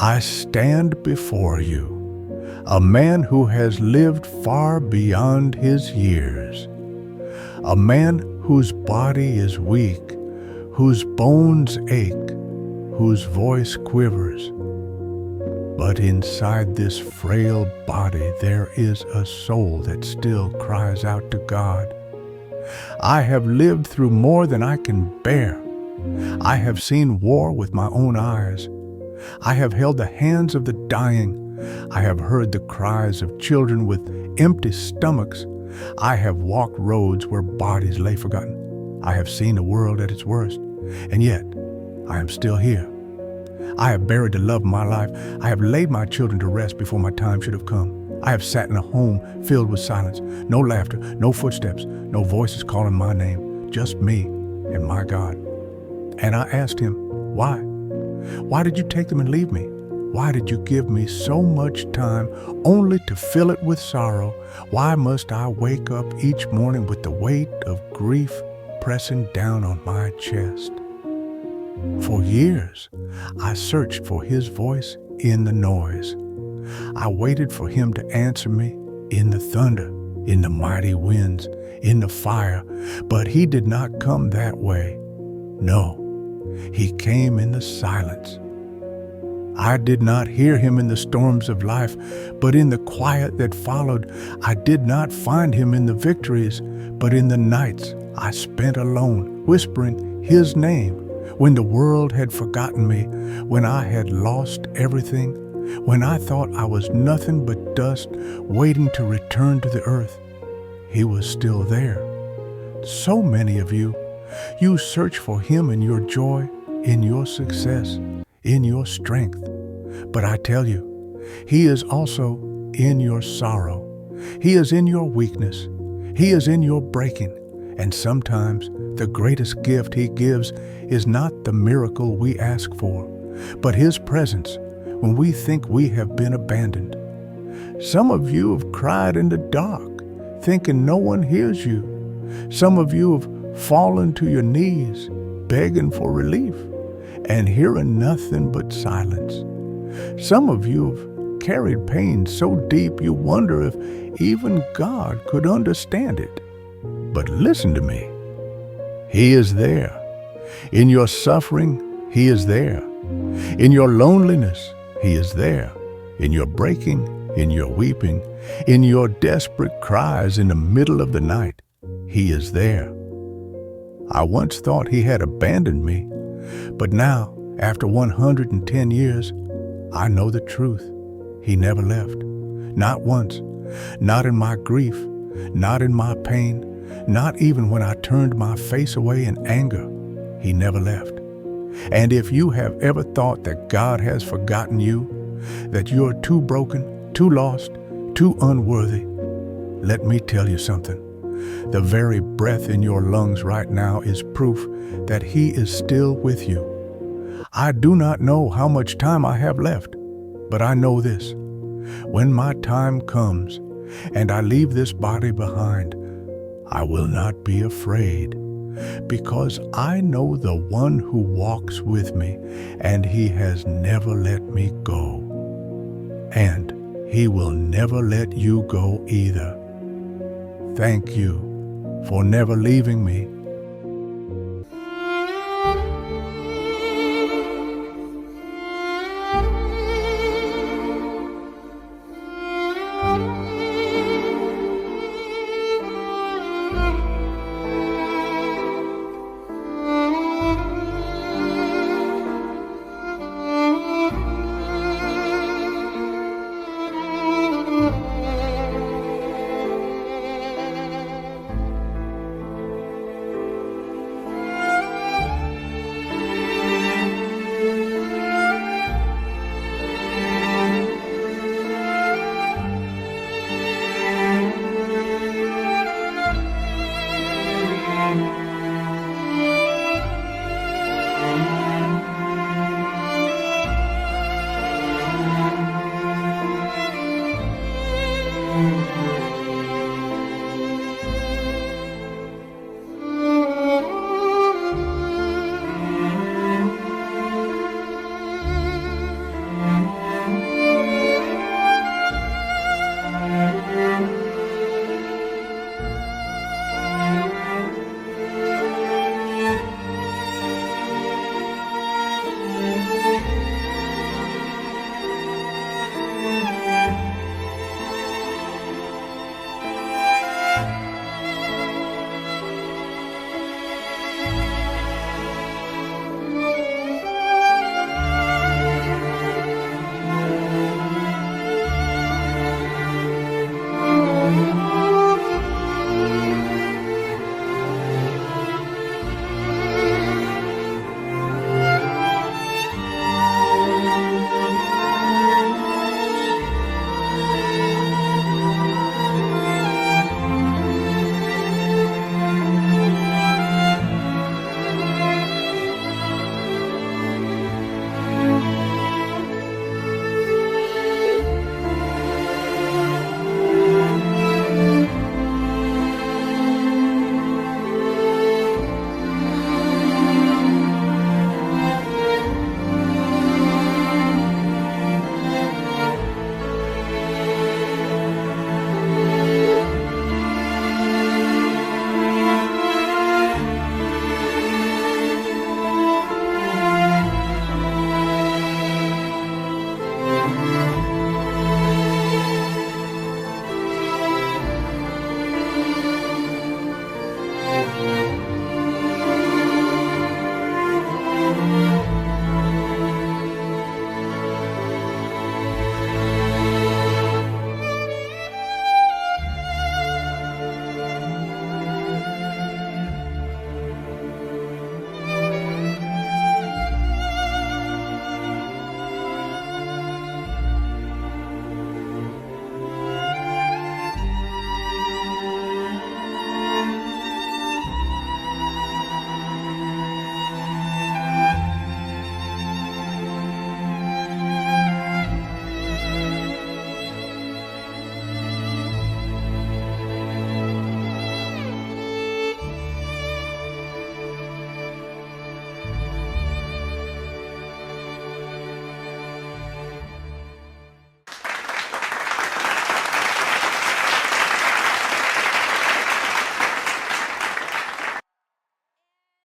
I stand before you, a man who has lived far beyond his years, a man whose body is weak, whose bones ache, whose voice quivers. But inside this frail body there is a soul that still cries out to God. I have lived through more than I can bear. I have seen war with my own eyes. I have held the hands of the dying. I have heard the cries of children with empty stomachs. I have walked roads where bodies lay forgotten. I have seen the world at its worst, and yet I am still here. I have buried the love of my life. I have laid my children to rest before my time should have come. I have sat in a home filled with silence, no laughter, no footsteps, no voices calling my name, just me and my God. And I asked him, why? Why did you take them and leave me? Why did you give me so much time only to fill it with sorrow? Why must I wake up each morning with the weight of grief pressing down on my chest? For years, I searched for his voice in the noise. I waited for him to answer me in the thunder, in the mighty winds, in the fire, but he did not come that way. No, he came in the silence. I did not hear him in the storms of life, but in the quiet that followed. I did not find him in the victories, but in the nights I spent alone, whispering his name. When the world had forgotten me, when I had lost everything, when I thought I was nothing but dust waiting to return to the earth, he was still there. So many of you search for him in your joy, in your success, in your strength. But I tell you, he is also in your sorrow. He is in your weakness. He is in your breaking. And sometimes the greatest gift he gives is not the miracle we ask for, but his presence when we think we have been abandoned. Some of you have cried in the dark, thinking no one hears you. Some of you have fallen to your knees, begging for relief, and hearing nothing but silence. Some of you have carried pain so deep you wonder if even God could understand it. But listen to me. He is there. In your suffering, he is there. In your loneliness, he is there. In your breaking, in your weeping, in your desperate cries in the middle of the night, he is there. I once thought he had abandoned me, but now, after 110 years, I know the truth. He never left. Not once. Not in my grief. Not in my pain. Not even when I turned my face away in anger. He never left. And if you have ever thought that God has forgotten you, that you're too broken, too lost, too unworthy, let me tell you something. The very breath in your lungs right now is proof that he is still with you. I do not know how much time I have left, but I know this. When my time comes and I leave this body behind, I will not be afraid, because I know the one who walks with me, and he has never let me go. And he will never let you go either. Thank you for never leaving me